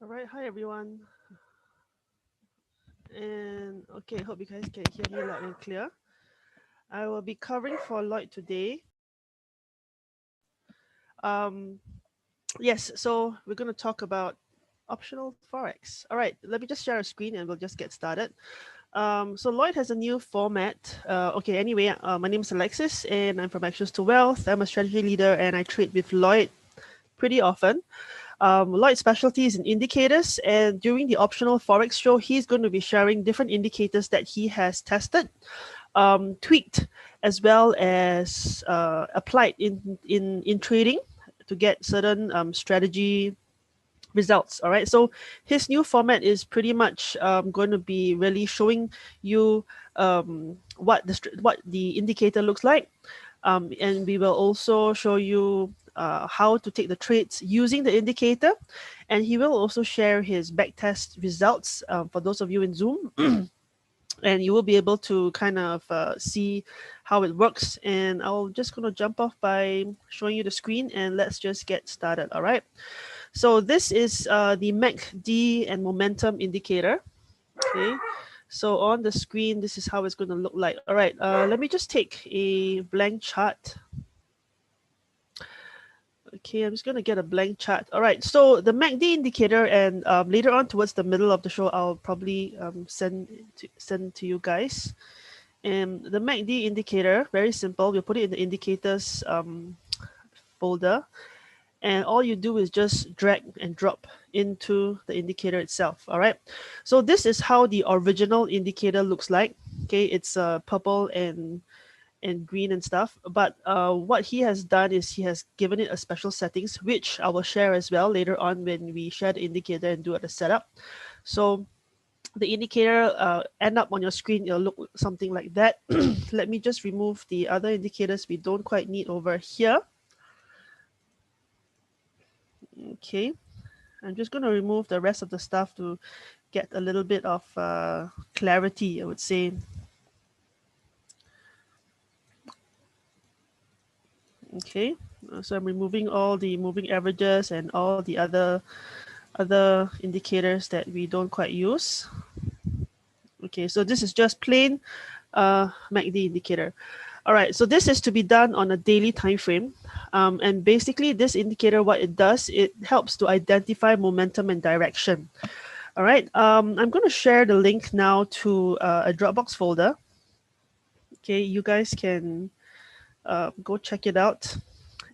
right, hi everyone. And okay, hope you guys can hear me loud and clear. I will be covering for Lloyd today. Um, yes, so we're going to talk about optional Forex. All right, let me just share a screen and we'll just get started. So Lloyd has a new format. My name is Alexis and I'm from Actions to Wealth. I'm a strategy leader and I trade with Lloyd pretty often. Lloyd's specialty is in indicators, and during the optional Forex show, he's going to be sharing different indicators that he has tested, tweaked, as well as applied in trading to get certain strategy results. All right, so his new format is pretty much going to be really showing you what the indicator looks like, and we will also show you how to take the trades using the indicator, and he will also share his backtest results for those of you in Zoom. And you will be able to kind of see how it works. And I'll just going to jump off by showing you the screen, and let's just get started. All right, so this is the MACD and momentum indicator. Okay, so on the screen, this is how it's going to look like. All right, let me just take a blank chart. Okay, I'm just going to get a blank chart. All right, so the MACD indicator, and later on towards the middle of the show, I'll probably send to you guys. And the MACD indicator, very simple. We'll put it in the indicators folder. And all you do is just drag and drop into the indicator itself. All right, so this is how the original indicator looks like. Okay, it's purple and green and stuff, but what he has done is he has given it a special settings, which I will share as well later on when we share the indicator and do the setup. So the indicator end up on your screen, it'll look something like that. Let me just remove the other indicators we don't quite need over here. Okay, I'm just going to remove the rest of the stuff to get a little bit of clarity, I would say. Okay, so I'm removing all the moving averages and all the other indicators that we don't quite use. Okay, so this is just plain MACD indicator. All right, so this is to be done on a daily time frame. And basically this indicator, what it does, it helps to identify momentum and direction. All right, I'm going to share the link now to a Dropbox folder. Okay, you guys can go check it out.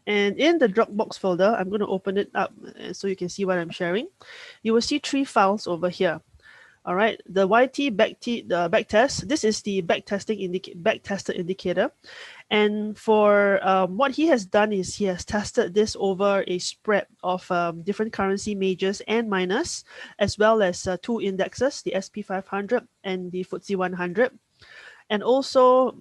And in the Dropbox folder, I'm going to open it up so you can see what I'm sharing. You will see 3 files over here. All right, the YT the backtest. This is the backtested indicator, and for what he has done is he has tested this over a spread of different currency majors and minors, as well as 2 indexes, the SP 500 and the FTSE 100, and also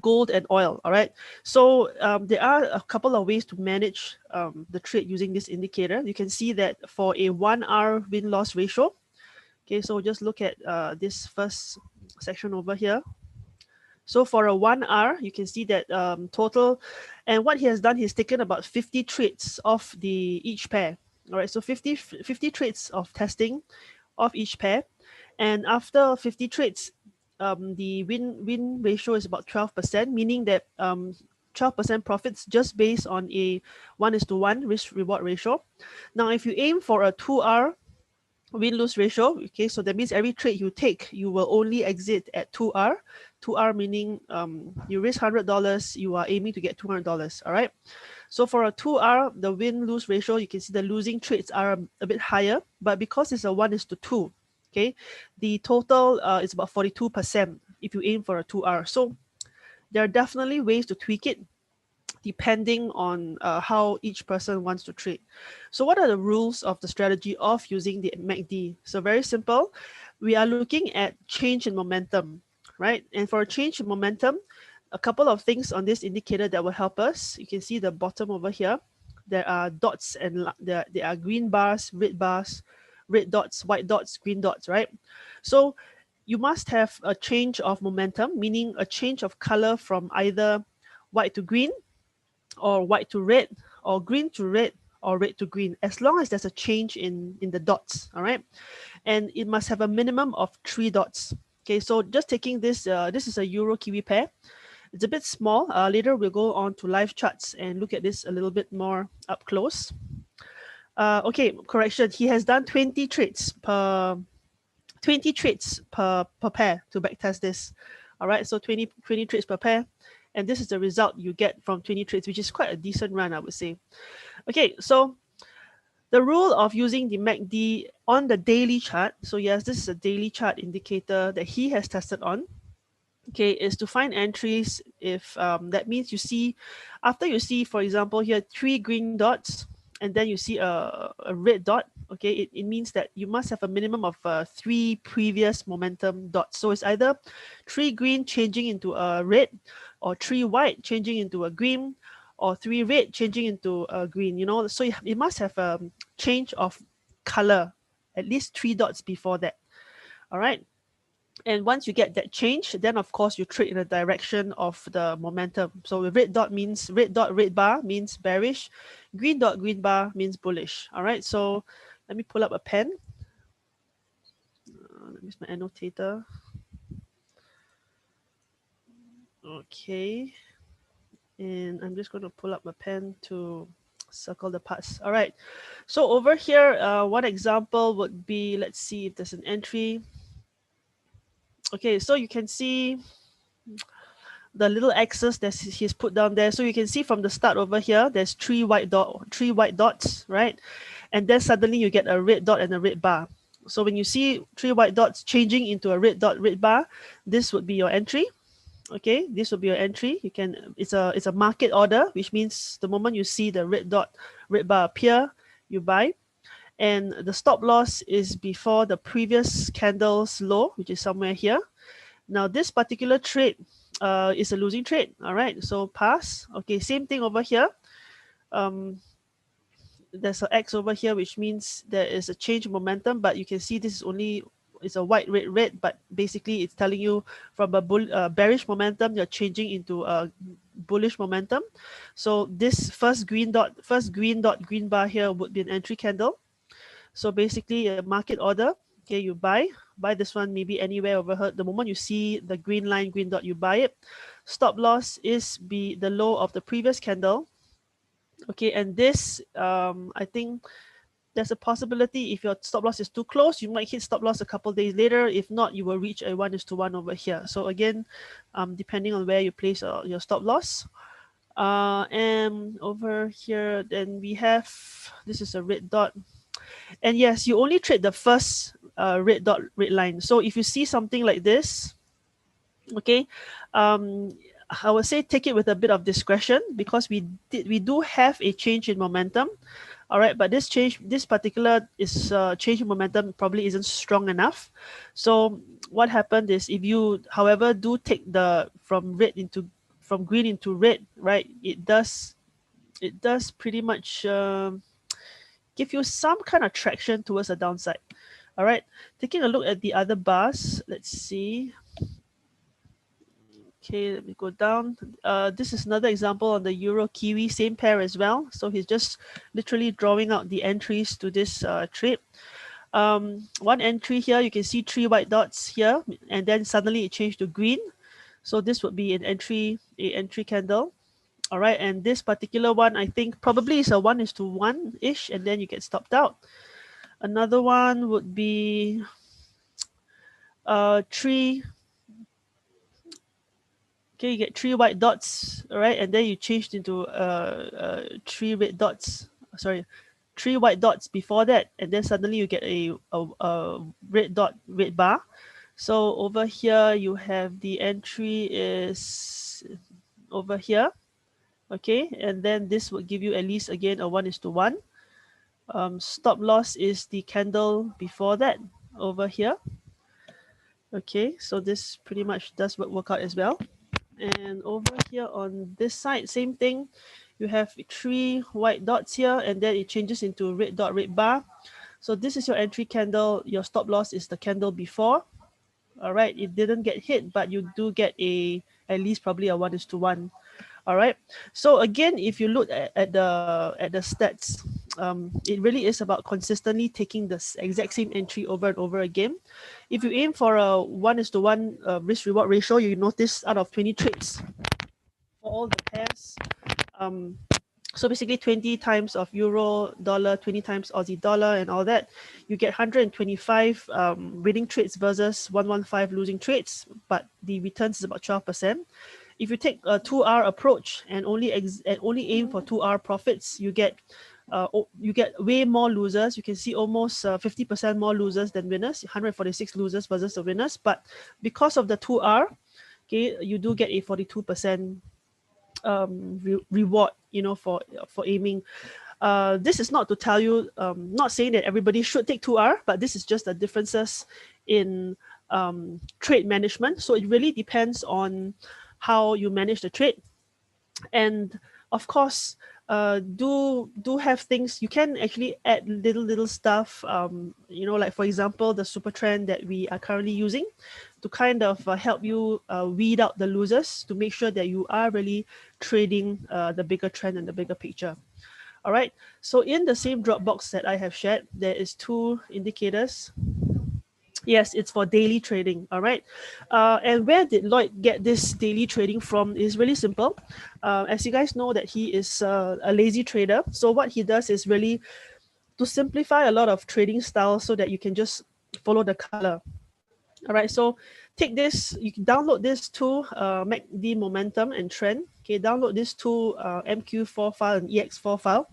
gold and oil. All right, so there are a couple of ways to manage the trade using this indicator. You can see that for a 1-hour win-loss ratio. Okay, so just look at this first section over here. So for a 1 hour, you can see that total, and what he has done, he's taken about 50 trades of each pair. All right, so 50 trades of testing of each pair, and after 50 trades, the win ratio is about 12%, meaning that 12% profits just based on a 1:1 risk reward ratio. Now, if you aim for a 2-hour win-lose ratio, okay, so that means every trade you take, you will only exit at 2R. 2R meaning you risk $100, you are aiming to get $200. All right, so for a 2R, the win-lose ratio, you can see the losing trades are a bit higher, but because it's a 1:2, okay, the total is about 42% if you aim for a 2R. So there are definitely ways to tweak it depending on how each person wants to trade. So what are the rules of the strategy of using the MACD? So very simple. We are looking at change in momentum, right? And for a change in momentum, a couple of things on this indicator that will help us. You can see the bottom over here. There are dots and there are green bars, red dots, white dots, green dots, right? So you must have a change of momentum, meaning a change of color from either white to green, or white to red, or green to red, or red to green, as long as there's a change in the dots. All right, and it must have a minimum of 3 dots. Okay, so just taking this, this is a Euro Kiwi pair. It's a bit small. Later we'll go on to live charts and look at this a little bit more up close. Okay, correction. He has done 20 trades per pair to backtest this. All right, so 20 trades per pair, and this is the result you get from 20 trades, which is quite a decent run, I would say. Okay, so the rule of using the MACD on the daily chart. So yes, this is a daily chart indicator that he has tested on. Okay, is to find entries if that means you see, after you see, for example, here 3 green dots, and then you see a red dot. Okay, it means that you must have a minimum of 3 previous momentum dots. So it's either 3 green changing into a red, or 3 white changing into a green, or 3 red changing into a green, you know. So it must have a change of color, at least 3 dots before that. All right, and once you get that change, then of course you trade in the direction of the momentum. So the red dot means red bar means bearish, green bar means bullish. All right, so let me pull up a pen. Let me use my annotator. Okay, and I'm just going to pull up my pen to circle the parts. All right, so over here, one example would be, let's see if there's an entry. Okay, so you can see the little axis that he's put down there. So you can see from the start over here, there's 3 white dots, right? And then suddenly you get a red dot and a red bar. So when you see 3 white dots changing into a red dot, red bar, this would be your entry. Okay, this will be your entry. You can, it's a market order, which means the moment you see the red dot, red bar appear, you buy. And the stop loss is before the previous candle's low, which is somewhere here. Now this particular trade is a losing trade. All right, so pass. Okay, same thing over here. There's an X over here, which means there is a change in momentum, but you can see this is only, it's a white, red, but basically it's telling you from a bearish momentum, you're changing into a bullish momentum. So this first green dot, green bar here would be an entry candle. So basically a market order. Okay, you buy this one maybe anywhere over here. The moment you see the green line, green dot, you buy it. Stop loss is be the low of the previous candle. Okay, and this I think there's a possibility if your stop loss is too close, you might hit stop loss a couple days later. If not, you will reach a 1:1 over here. So again, depending on where you place your stop loss. And over here, then we have, this is a red dot. And yes, you only trade the first red dot, red line. So if you see something like this, okay, I would say take it with a bit of discretion, because we do have a change in momentum. All right, but this particular is change in momentum probably isn't strong enough. So what happened is, if you, however, do take the from green into red, right? It does pretty much give you some kind of traction towards the downside. All right, taking a look at the other bars, let's see. Okay, let me go down. This is another example on the Euro Kiwi, same pair as well. So he's just literally drawing out the entries to this trade. One entry here, you can see 3 white dots here, and then suddenly it changed to green. So this would be an entry candle. All right, and this particular one, I think probably is a 1:1-ish, and then you get stopped out. Another one would be 3. Okay, you get 3 white dots, all right, and then you changed into 3 red dots. Sorry, 3 white dots before that, and then suddenly you get a red dot, red bar. So over here you have the entry is over here, okay, and then this will give you at least again a 1:1. Stop loss is the candle before that over here. Okay, so this pretty much does work out as well. And over here on this side, same thing. You have 3 white dots here, and then it changes into red dot, red bar. So this is your entry candle. Your stop loss is the candle before. All right, it didn't get hit, but you do get at least probably a 1:1. All right. So again, if you look at the stats, it really is about consistently taking the exact same entry over and over again. If you aim for a 1:1 risk reward ratio, you notice out of 20 trades for all the pairs, so basically 20 times of euro dollar, 20 times Aussie dollar, and all that, you get 125 winning trades versus 115 losing trades, but the returns is about 12%. If you take a 2R approach and only aim for 2R profits, you get way more losers. You can see almost 50% more losers than winners, 146 losers versus the winners. But because of the 2R, okay, you do get a 42% reward, for aiming. This is not to tell you, not saying that everybody should take 2R, but this is just the differences in trade management. So it really depends on how you manage the trade. And of course, do have things you can actually add little stuff, like for example the super trend that we are currently using to kind of help you weed out the losers, to make sure that you are really trading the bigger trend and the bigger picture. All right, so in the same Dropbox that I have shared, there is 2 indicators. Yes, it's for daily trading. All right. And where did Lloyd get this daily trading from is really simple. As you guys know that he is a lazy trader. So what he does is really to simplify a lot of trading styles so that you can just follow the color. All right. So take this, you can download this to MACD momentum and trend. Okay, download this to MQ4 file and EX4 file.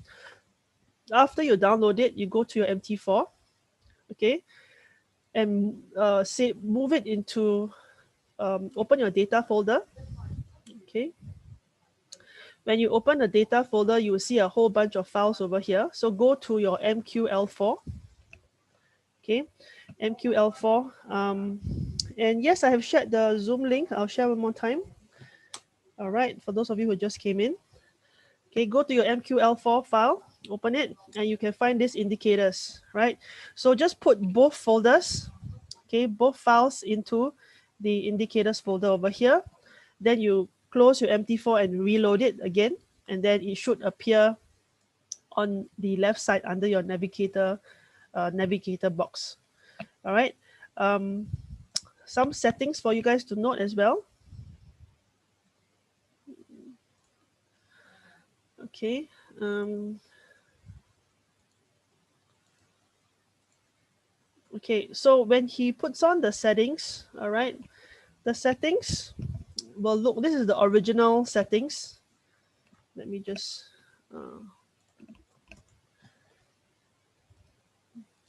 After you download it, you go to your MT4. Okay. And move it into, open your data folder. Okay. When you open the data folder, you will see a whole bunch of files over here. So go to your MQL4. Okay, MQL4. And yes, I have shared the Zoom link. I'll share one more time. All right, for those of you who just came in. Okay, go to your MQL4 file, open it, and you can find these indicators, right? So just put both folders, okay, both files into the indicators folder over here. Then you close your MT4 and reload it again, and then it should appear on the left side under your navigator box. All right. Some settings for you guys to note as well. Okay. Okay, so when he puts on the settings, all right, the settings will look, this is the original settings. Let me just,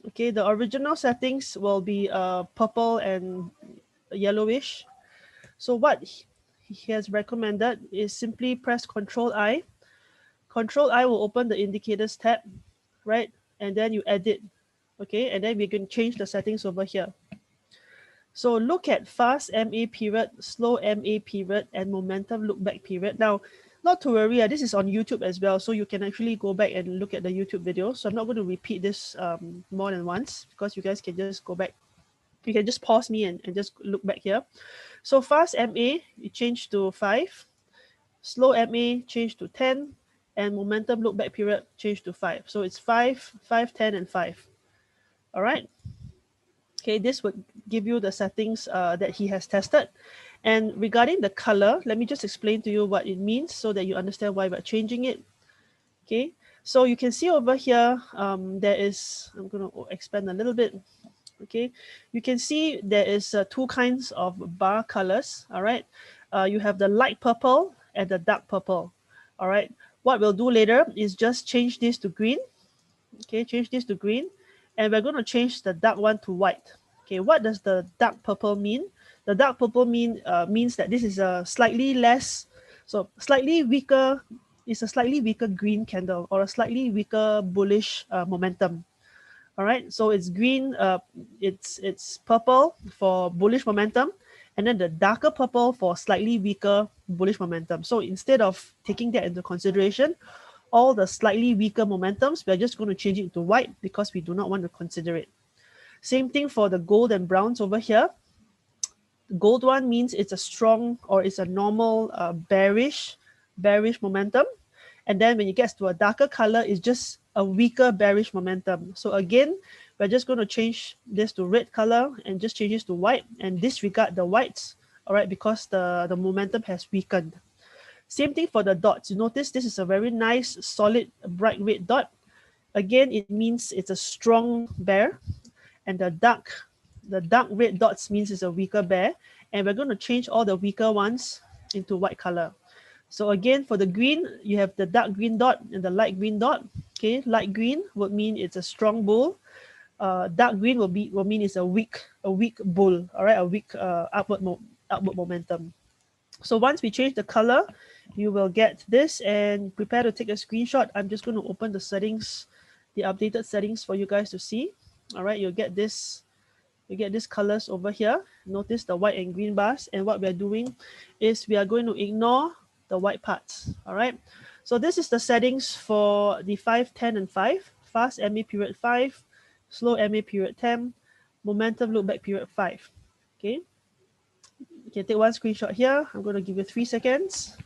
okay, the original settings will be purple and yellowish. So what he has recommended is simply press Control-I. Control-I will open the indicators tab, right? And then you edit, okay? And then we can change the settings over here. So look at fast MA period, slow MA period, and momentum look back period. Now, not to worry, this is on YouTube as well, so you can actually go back and look at the YouTube video. So I'm not going to repeat this more than once, because you guys can just go back. You can just pause me and just look back here. So fast MA, you change to 5. Slow MA, change to 10. And momentum look back period, change to 5. So it's 5, 5, 10, and 5. All right. Okay, this would give you the settings that he has tested. And regarding the color, let me just explain to you what it means so that you understand why we're changing it. Okay, so you can see over here, there is, I'm going to expand a little bit. Okay, you can see there is 2 kinds of bar colors. All right, you have the light purple and the dark purple. All right, what we'll do later is just change this to green. Okay, change this to green, and we're going to change the dark one to white. Okay, what does the dark purple mean? The dark purple means that this is a slightly less, so slightly weaker, it's a slightly weaker green candle or a slightly weaker bullish momentum. All right, so it's green, it's purple for bullish momentum, and then the darker purple for slightly weaker bullish momentum. So instead of taking that into consideration, all the slightly weaker momentums, we're just going to change it to white because we do not want to consider it. Same thing for the gold and browns over here. The gold one means it's a strong or it's a normal bearish momentum. And then when it gets to a darker color, it's just a weaker bearish momentum. So again, we're just going to change this to red color and just change this to white and disregard the whites, all right, because the momentum has weakened. Same thing for the dots. You notice this is a very nice, solid, bright red dot. Again, it means it's a strong bear, and the dark red dots means it's a weaker bear. And we're going to change all the weaker ones into white color. So again, for the green, you have the dark green dot and the light green dot. Okay, light green would mean it's a strong bull. Dark green will mean it's a weak bull. All right, a weak upward momentum. So once we change the color, you will get this, and prepare to take a screenshot. I'm just going to open the settings, the updated settings for you guys to see. All right, you'll get this. You get these colors over here. Notice the white and green bars. And what we're doing is we are going to ignore the white parts. All right. So this is the settings for the 5, 10, and 5. Fast MA period 5, slow MA period 10, momentum look back period 5. Okay. You can take one screenshot here. I'm going to give you 3 seconds.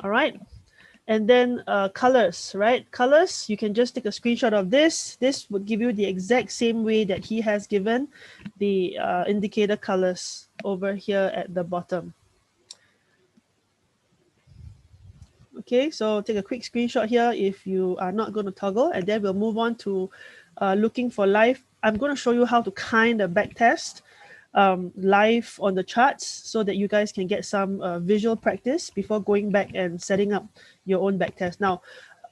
All right. And then colors, right? Colors, you can just take a screenshot of this. This would give you the exact same way that he has given the indicator colors over here at the bottom. Okay, so take a quick screenshot here if you are not going to toggle, and then we'll move on to looking for live. I'm going to show you how to kind of back test live on the charts so that you guys can get some visual practice before going back and setting up your own back test. Now,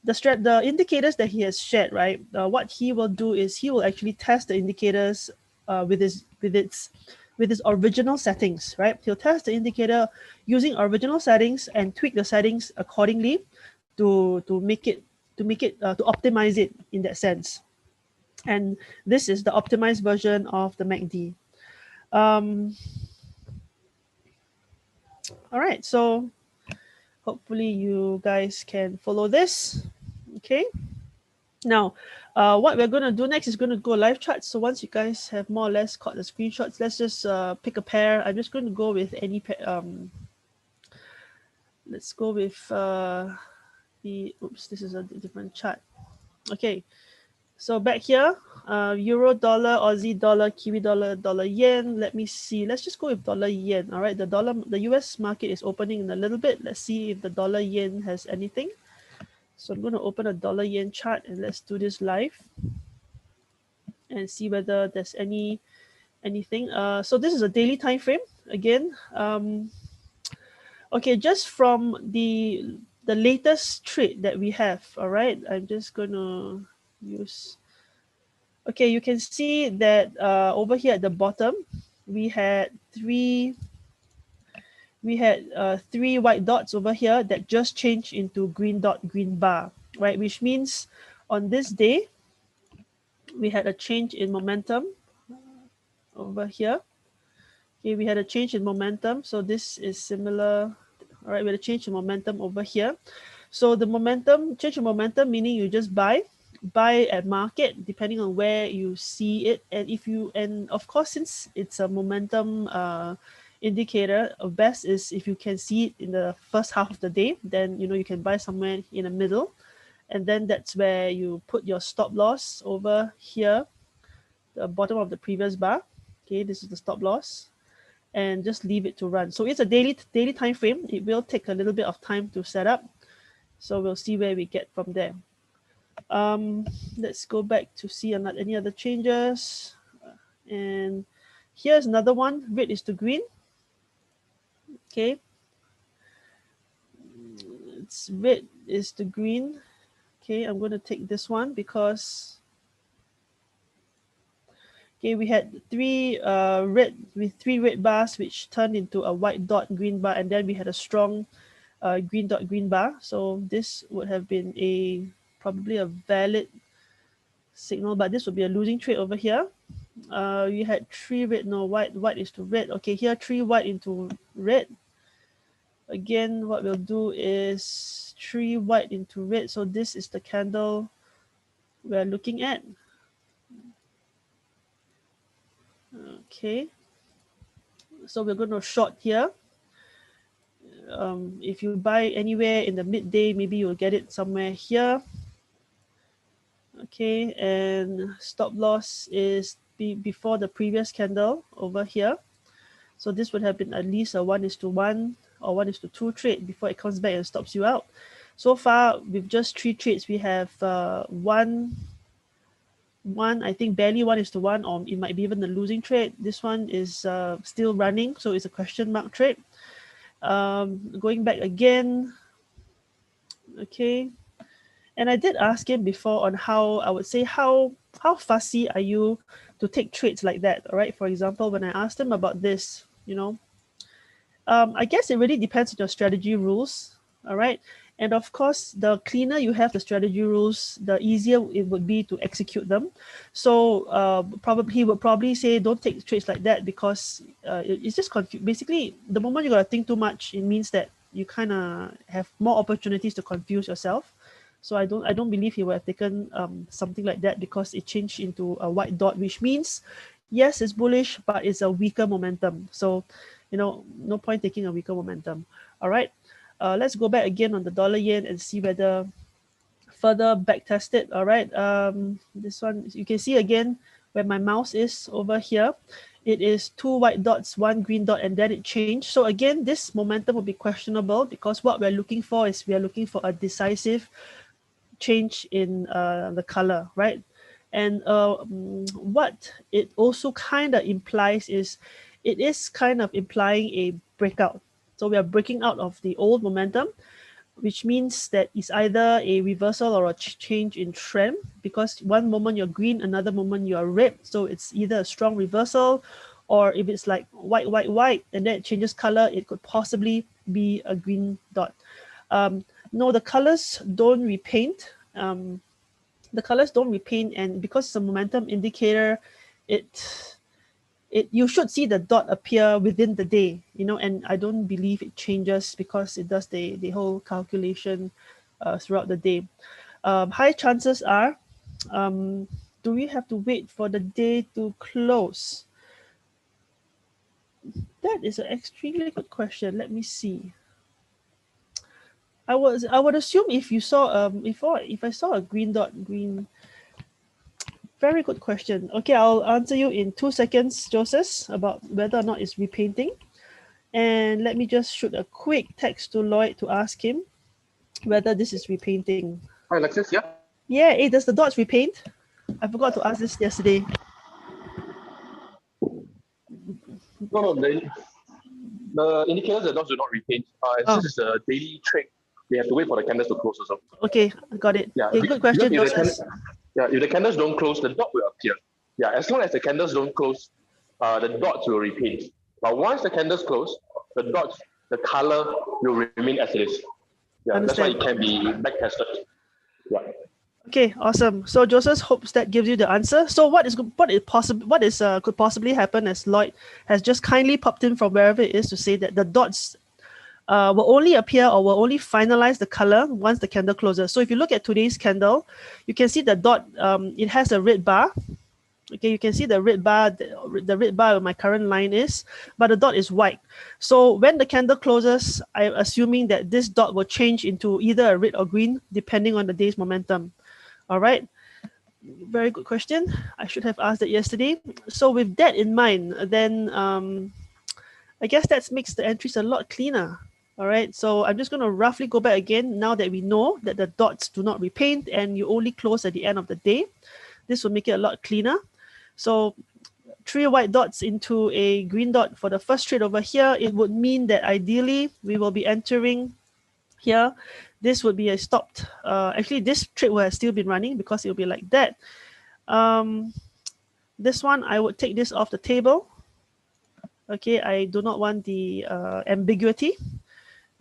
the indicators that he has shared, right? What he will do is he will actually test the indicators with its original settings, right? He'll test the indicator using original settings and tweak the settings accordingly to optimize it in that sense. And this is the optimized version of the MACD. All right, so hopefully you guys can follow this. Okay. Now, what we're going to do next is going to go live charts. So once you guys have more or less caught the screenshots, let's just pick a pair. I'm just going to go with any pair. Let's go with oops, this is a different chart. Okay, so back here, euro, dollar, Aussie dollar, Kiwi dollar, dollar yen. Let me see. Let's just go with dollar yen. All right, the US market is opening in a little bit. Let's see if the dollar yen has anything. So I'm going to open a dollar yen chart and let's do this live and see whether there's anything. So this is a daily time frame again. Okay, just from the latest trade that we have. All right, I'm just going to use. Okay, you can see that over here at the bottom, we had three white dots over here that just changed into green dot, green bar, right? Which means on this day, we had a change in momentum over here. Okay, we had a change in momentum. So this is similar. All right, we had a change in momentum over here. So the change in momentum, meaning you just buy at market, depending on where you see it. And of course, since it's a momentum indicator, best is if you can see it in the first half of the day, then you can buy somewhere in the middle. And then that's where you put your stop loss over here, the bottom of the previous bar. Okay, this is the stop loss, and just leave it to run. So it's a daily time frame. It will take a little bit of time to set up. So we'll see where we get from there. Let's go back to see any other changes. And here's another one. Red is to green. Okay. It's red is to green. Okay, I'm going to take this one because we had three red bars which turned into a white dot green bar, and then we had a strong green dot green bar. So this would have been probably a valid signal, but this would be a losing trade over here. You had three red, no, white is to red. Okay, here 3 white into red. Again, what we'll do is 3 white into red. So this is the candle we're looking at. Okay, so we're going to short here. If you buy anywhere in the midday, maybe you'll get it somewhere here. Okay, and stop loss is before the previous candle over here. So this would have been at least a 1:1 or 1:2 trade before it comes back and stops you out. So far, with just 3 trades, we have one, I think barely 1:1, or it might be even a losing trade. This one is still running, so it's a question mark trade. Going back again, okay. And I did ask him before on how, I would say, how fussy are you to take trades like that, all right? For example, when I asked him about this, I guess it really depends on your strategy rules, all right? And of course, the cleaner you have the strategy rules, the easier it would be to execute them. So probably he would probably say, don't take trades like that, because it's just basically, the moment you got to think too much, it means that you kind of have more opportunities to confuse yourself. So I don't believe he would have taken something like that, because it changed into a white dot, which means yes, it's bullish, but it's a weaker momentum. So no point taking a weaker momentum. All right, let's go back again on the dollar yen and see whether further back test it. All right, this one you can see again where my mouse is over here. It is 2 white dots, 1 green dot, and then it changed. So again, this momentum will be questionable, because what we're looking for is we are looking for a decisive change in the color, right? And what it also kind of implies is, it is kind of implying a breakout. So we are breaking out of the old momentum, which means that it's either a reversal or a change in trend, because one moment you're green, another moment you're red. So it's either a strong reversal, or if it's like white, and then it changes color, it could possibly be a green dot. No, the colors don't repaint. The colors don't repaint, and because it's a momentum indicator, it you should see the dot appear within the day, and I don't believe it changes, because it does the whole calculation throughout the day. High chances are, do we have to wait for the day to close? That is an extremely good question. Let me see. I would assume if you saw if I saw a green dot, very good question. Okay, I'll answer you in 2 seconds, Joseph, about whether or not it's repainting. And let me just shoot a quick text to Lloyd to ask him whether this is repainting. Hi, Alexis, yeah? Yeah, hey, does the dots repaint? I forgot to ask this yesterday. No, the indicators, the dots do not repaint. Since it's a daily trade, we have to wait for the candles to close also. Okay, got it. Yeah, okay, good question, Joseph. If the candles don't close, the dot will appear. Yeah, as long as the candles don't close, the dots will repaint. But once the candles close, the dots, the color will remain as it is. Yeah, Understand. that's why it can be back tested. Yeah. Okay, awesome. So Joseph hopes that gives you the answer. So what could possibly happen, as Lloyd has just kindly popped in from wherever it is to say that the dots will only appear, or will only finalize the color once the candle closes. So if you look at today's candle, you can see the dot, it has a red bar. Okay, you can see the red bar, the red bar where my current line is, but the dot is white. So when the candle closes, I'm assuming that this dot will change into either a red or green, depending on the day's momentum. All right, very good question. I should have asked that yesterday. So with that in mind, then I guess that makes the entries a lot cleaner. All right, so I'm just going to roughly go back again now that we know that the dots do not repaint and you only close at the end of the day. This will make it a lot cleaner. So 3 white dots into a green dot for the first trade over here, it would mean that ideally we will be entering here. This would be a stopped. Actually, this trade will have still been running, because it will be like that. This one, I would take this off the table. Okay, I do not want the ambiguity.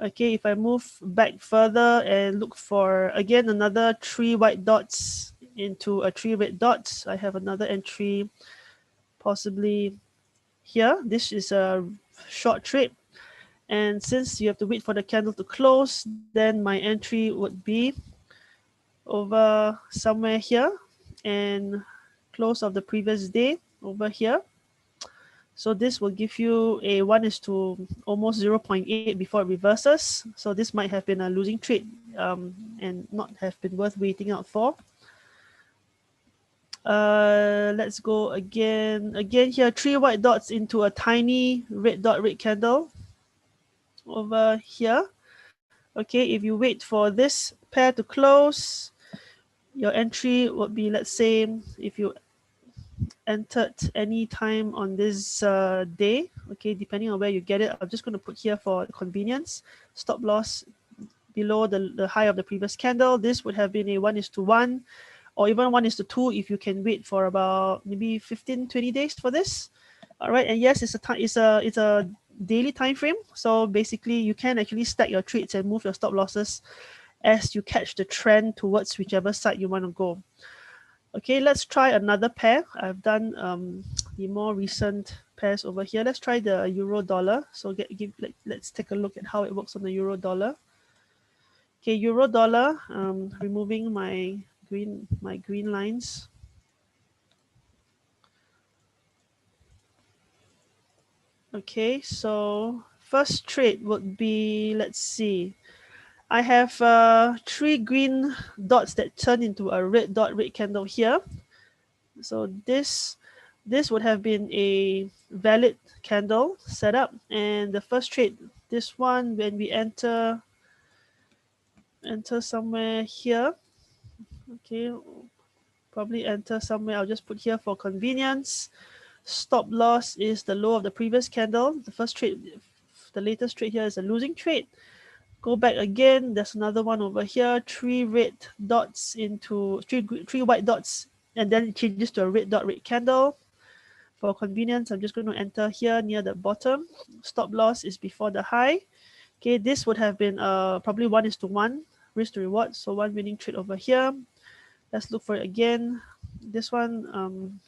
Okay, if I move back further and look for, again, another 3 white dots into a 3 red dots, I have another entry possibly here. This is a short trade. And since you have to wait for the candle to close, then my entry would be over somewhere here, and close of the previous day over here. So this will give you a 1:, almost 0.8 before it reverses. So this might have been a losing trade and not have been worth waiting out for. Let's go again. Again here, 3 white dots into a tiny red candle over here. Okay, if you wait for this pair to close, your entry would be, let's say, if you entered any time on this day, okay, depending on where you get it, I'm just going to put here for convenience, stop loss below the high of the previous candle. This would have been a 1:1 or even 1:2 if you can wait for about maybe 15-20 days for this. All right, and yes, it's a daily time frame, so basically you can actually stack your trades and move your stop losses as you catch the trend towards whichever side you want to go. Okay, let's try another pair. I've done the more recent pairs over here. Let's try the euro dollar. So let's take a look at how it works on the euro dollar. Okay, euro dollar. Removing my green lines. Okay, so first trade would be, let's see. I have 3 green dots that turn into a red candle here. So this would have been a valid candle setup, and the first trade, this one, when we enter somewhere here, okay, probably enter somewhere, I'll just put here for convenience. Stop loss is the low of the previous candle. The first trade, the latest trade here is a losing trade. Go back again, there's another one over here, 3 red dots into 3 white dots, and then it changes to a red candle. For convenience, I'm just going to enter here near the bottom. Stop loss is before the high. Okay, this would have been probably 1:1 risk to reward. So one winning trade over here. Let's look for it again. This one,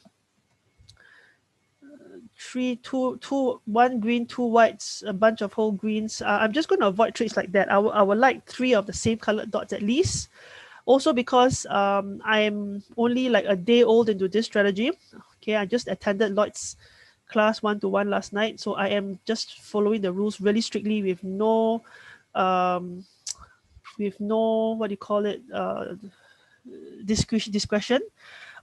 1 green, 2 whites, a bunch of whole greens. I'm just going to avoid trades like that. I would like 3 of the same colored dots at least. Also because I'm only like a day old into this strategy. Okay, I just attended Lloyd's class 1-1 last night, so I am just following the rules really strictly with no what do you call it, discretion.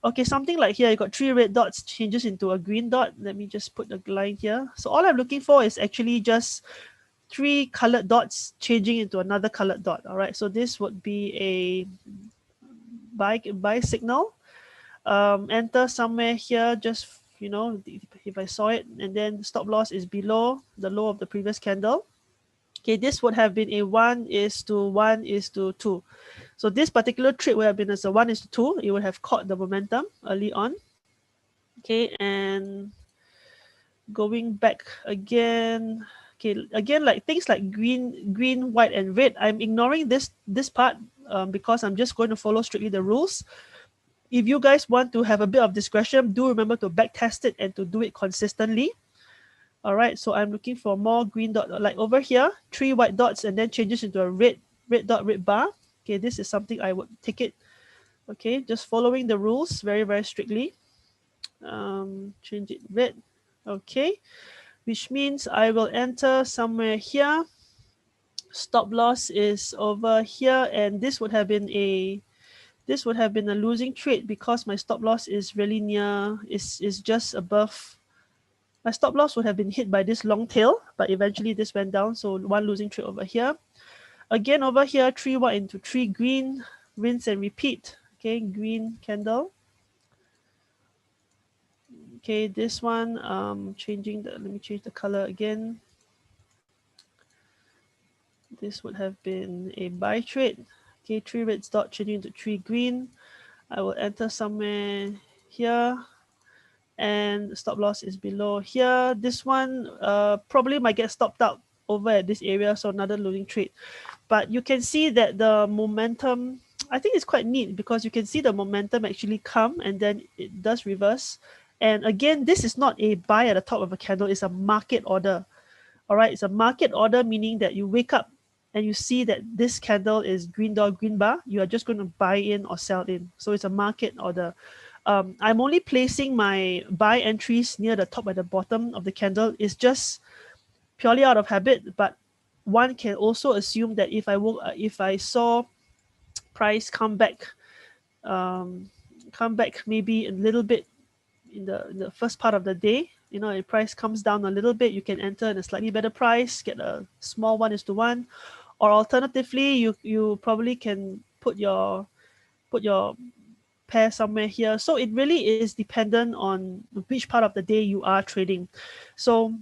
Okay, something like here, you got 3 red dots changes into a green dot. Let me just put a line here. So all I'm looking for is actually just 3 colored dots changing into another colored dot. All right, so this would be a buy signal. Enter somewhere here, just, if I saw it, and then stop loss is below the low of the previous candle. Okay, this would have been a 1:1:2. So this particular trade would have been as a 1:2. It would have caught the momentum early on. Okay, and going back again. Okay, again, like things like green, white, and red, I'm ignoring this part because I'm just going to follow strictly the rules. If you guys want to have a bit of discretion, do remember to back test it and to do it consistently. All right, so I'm looking for more green dot, like over here, 3 white dots, and then changes into a red bar. Okay, this is something I would take it. Okay, just following the rules very, very strictly. Change it red. Okay, which means I will enter somewhere here. Stop loss is over here, and this would have been a losing trade because my stop loss is really near, is just above. My stop loss would have been hit by this long tail, but eventually this went down, so one losing trade over here. Again over here, 3 white into 3 green, rinse and repeat. Okay, green candle. Okay, this one, let me change the color again. This would have been a buy trade. Okay, 3 red dot changing into 3 green. I will enter somewhere here, and the stop loss is below here. This one probably might get stopped out over at this area, so another losing trade. But you can see that the momentum, I think it's quite neat because you can see the momentum actually come and then it does reverse. And again, this is not a buy at the top of a candle, it's a market order. All right, it's a market order, meaning that you wake up and you see that this candle is green bar, you are just going to buy in or sell in. So it's a market order. I'm only placing my buy entries near the top and the bottom of the candle. It's just purely out of habit, but one can also assume that if I saw price come back come back maybe a little bit in the first part of the day. You know, if price comes down a little bit, you can enter in a slightly better price, get a small 1:1, or alternatively, you probably can put your pair somewhere here. So it really is dependent on which part of the day you are trading. So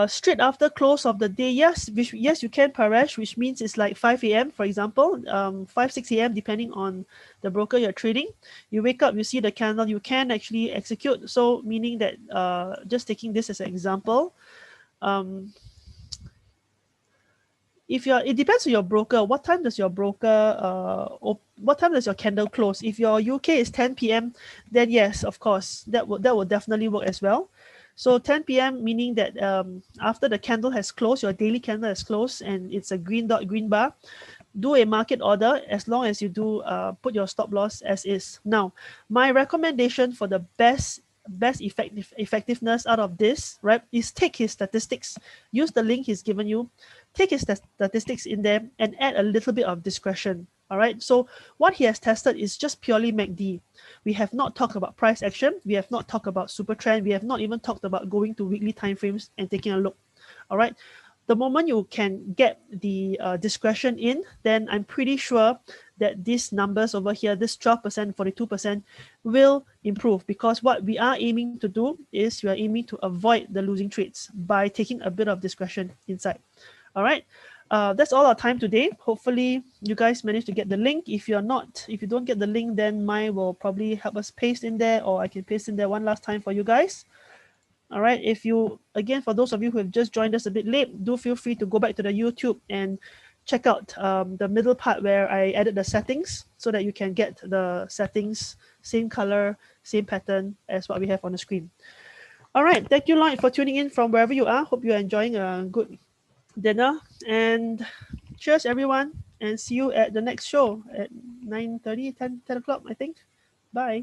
straight after close of the day, yes, you can Paresh, which means it's like 5 a.m. for example, 5 6 a.m. depending on the broker you're trading. You wake up, you see the candle, you can actually execute. So meaning that just taking this as an example, um, if you're it depends on your broker. What time does your broker what time does your candle close? If your UK is 10 p.m., then yes, of course, that will definitely work as well. So 10 p.m. meaning that after the candle has closed, your daily candle has closed, and it's a green dot, green bar, do a market order as long as you do put your stop loss as is. Now, my recommendation for the best effectiveness out of this, right, is take his statistics. Use the link he's given you, take his statistics in there, and add a little bit of discretion. All right. So what he has tested is just purely MACD. We have not talked about price action. We have not talked about super trend. We have not even talked about going to weekly time frames and taking a look. All right. The moment you can get the discretion in, then I'm pretty sure that these numbers over here, this 12%, 42%, will improve, because what we are aiming to do is we are aiming to avoid the losing trades by taking a bit of discretion inside. All right. That's all our time today. Hopefully you guys managed to get the link. If you don't get the link, then Mai will probably help us paste in there, or I can paste in there one last time for you guys. All right. If you, again, for those of you who have just joined us a bit late, do feel free to go back to the YouTube and check out the middle part where I added the settings so that you can get the settings, same color, same pattern as what we have on the screen. All right. Thank you, Lloyd, for tuning in from wherever you are. Hope you're enjoying a good dinner. And cheers, everyone. And see you at the next show at 9:30, 10 o'clock, I think. Bye.